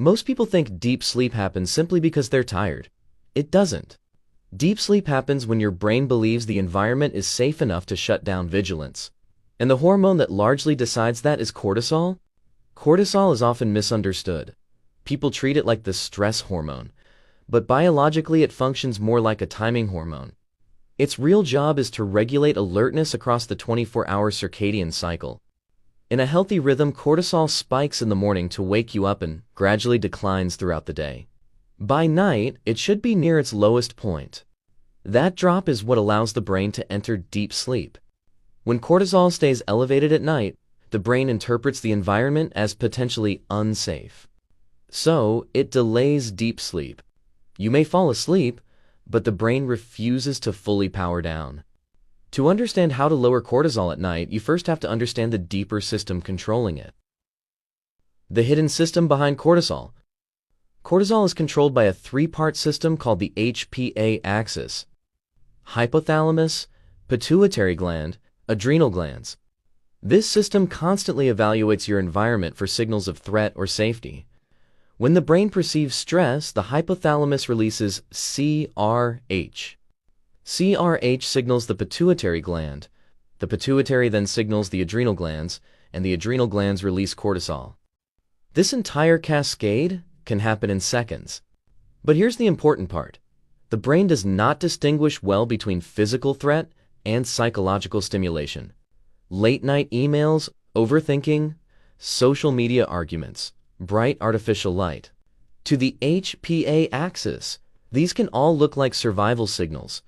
Most people think deep sleep happens simply because they're tired. It doesn't. Deep sleep happens when your brain believes the environment is safe enough to shut down vigilance. And the hormone that largely decides that is cortisol. Cortisol is often misunderstood. People treat it like the stress hormone, but biologically it functions more like a timing hormone. Its real job is to regulate alertness across the 24-hour circadian cycle. In a healthy rhythm, cortisol spikes in the morning to wake you up and gradually declines throughout the day. By night, it should be near its lowest point. That drop is what allows the brain to enter deep sleep. When cortisol stays elevated at night, the brain interprets the environment as potentially unsafe. So, it delays deep sleep. You may fall asleep, but the brain refuses to fully power down. To understand how to lower cortisol at night, you first have to understand the deeper system controlling it. The hidden system behind cortisol. Cortisol is controlled by a three-part system called the HPA axis: hypothalamus, pituitary gland, adrenal glands. This system constantly evaluates your environment for signals of threat or safety. When the brain perceives stress, the hypothalamus releases CRH. CRH signals the pituitary gland. The pituitary then signals the adrenal glands, and the adrenal glands release cortisol. This entire cascade can happen in seconds. But here's the important part. The brain does not distinguish well between physical threat and psychological stimulation. Late-night emails, overthinking, social media arguments, bright artificial light. To the HPA axis, these can all look like survival signals.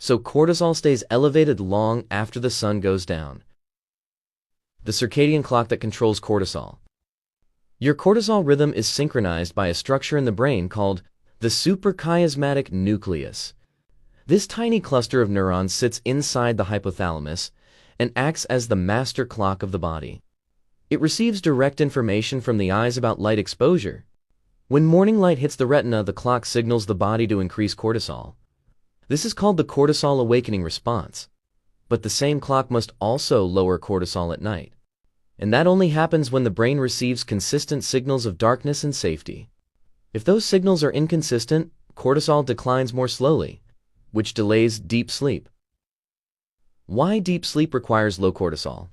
So cortisol stays elevated long after the sun goes down. The circadian clock that controls cortisol. Your cortisol rhythm is synchronized by a structure in the brain called the suprachiasmatic nucleus. This tiny cluster of neurons sits inside the hypothalamus and acts as the master clock of the body. It receives direct information from the eyes about light exposure. When morning light hits the retina, the clock signals the body to increase cortisol. This is called the cortisol awakening response. But the same clock must also lower cortisol at night. And that only happens when the brain receives consistent signals of darkness and safety. If those signals are inconsistent, cortisol declines more slowly, which delays deep sleep. Why deep sleep requires low cortisol?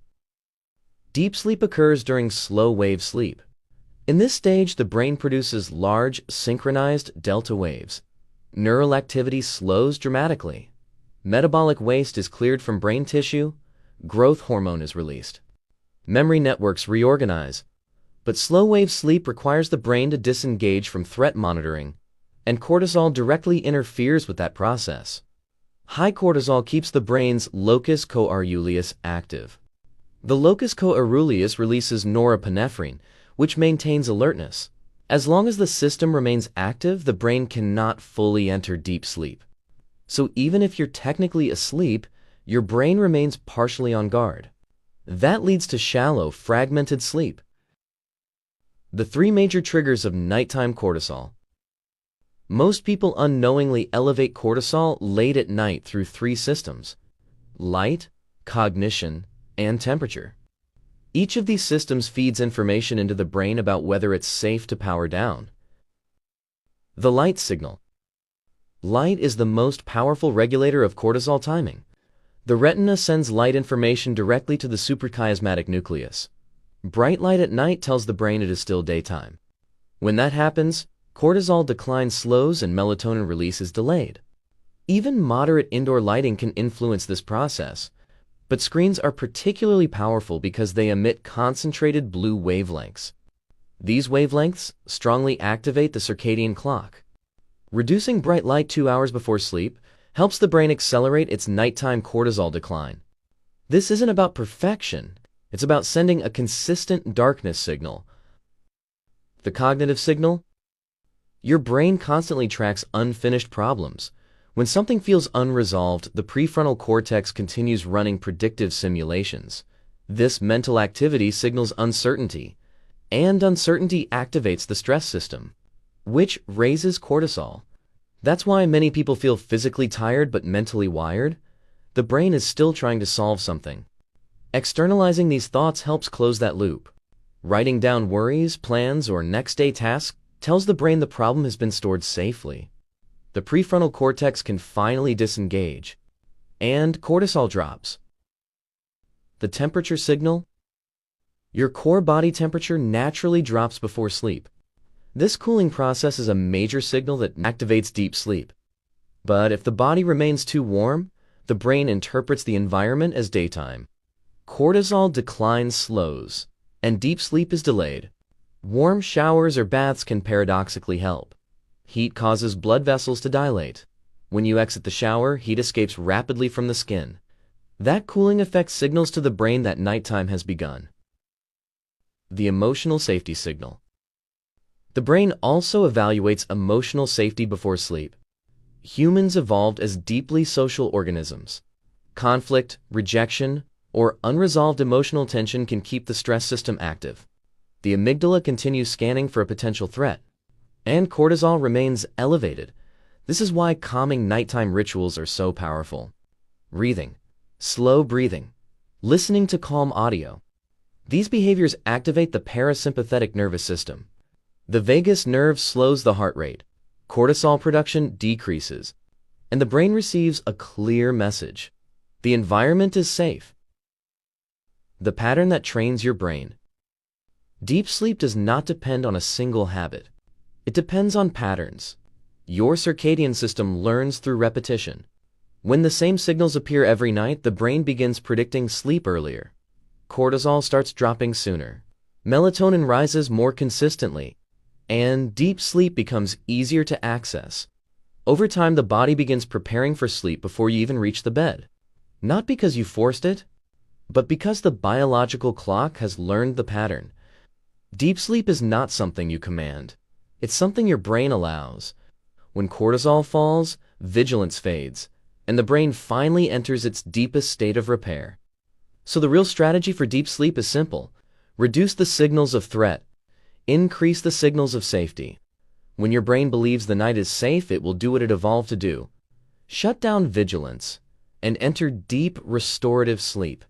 Deep sleep occurs during slow-wave sleep. In this stage, the brain produces large, synchronized delta waves. Neural activity slows dramatically. Metabolic waste is cleared from brain tissue. Growth hormone is released. Memory networks reorganize. But slow-wave sleep requires the brain to disengage from threat monitoring, and cortisol directly interferes with that process. High cortisol keeps the brain's locus coeruleus active. The locus coeruleus releases norepinephrine, which maintains alertness. As long as the system remains active, the brain cannot fully enter deep sleep. So even if you're technically asleep, your brain remains partially on guard. That leads to shallow, fragmented sleep. The three major triggers of nighttime cortisol. Most people unknowingly elevate cortisol late at night through three systems: light, cognition, and temperature. Each of these systems feeds information into the brain about whether it's safe to power down. The light signal. Light is the most powerful regulator of cortisol timing. The retina sends light information directly to the suprachiasmatic nucleus. Bright light at night tells the brain it is still daytime. When that happens, cortisol decline slows and melatonin release is delayed. Even moderate indoor lighting can influence this process. But screens are particularly powerful because they emit concentrated blue wavelengths. These wavelengths strongly activate the circadian clock. Reducing bright light 2 hours before sleep helps the brain accelerate its nighttime cortisol decline. This isn't about perfection, it's about sending a consistent darkness signal. The cognitive signal? Your brain constantly tracks unfinished problems. When something feels unresolved, the prefrontal cortex continues running predictive simulations. This mental activity signals uncertainty, and uncertainty activates the stress system, which raises cortisol. That's why many people feel physically tired but mentally wired. The brain is still trying to solve something. Externalizing these thoughts helps close that loop. Writing down worries, plans, or next day tasks tells the brain the problem has been stored safely. The prefrontal cortex can finally disengage, and cortisol drops. The temperature signal? Your core body temperature naturally drops before sleep. This cooling process is a major signal that activates deep sleep. But if the body remains too warm, the brain interprets the environment as daytime. Cortisol decline slows, and deep sleep is delayed. Warm showers or baths can paradoxically help. Heat causes blood vessels to dilate. When you exit the shower, heat escapes rapidly from the skin. That cooling effect signals to the brain that nighttime has begun. The emotional safety signal. The brain also evaluates emotional safety before sleep. Humans evolved as deeply social organisms. Conflict, rejection, or unresolved emotional tension can keep the stress system active. The amygdala continues scanning for a potential threat, and cortisol remains elevated. This is why calming nighttime rituals are so powerful. Breathing, slow breathing, listening to calm audio. These behaviors activate the parasympathetic nervous system. The vagus nerve slows the heart rate, cortisol production decreases, and the brain receives a clear message. The environment is safe. The pattern that trains your brain. Deep sleep does not depend on a single habit. It depends on patterns. Your circadian system learns through repetition. When the same signals appear every night, the brain begins predicting sleep earlier. Cortisol starts dropping sooner. Melatonin rises more consistently, and deep sleep becomes easier to access. Over time, the body begins preparing for sleep before you even reach the bed. Not because you forced it, but because the biological clock has learned the pattern. Deep sleep is not something you command. It's something your brain allows. When cortisol falls, vigilance fades, and the brain finally enters its deepest state of repair. So the real strategy for deep sleep is simple. Reduce the signals of threat. Increase the signals of safety. When your brain believes the night is safe, it will do what it evolved to do. Shut down vigilance and enter deep restorative sleep.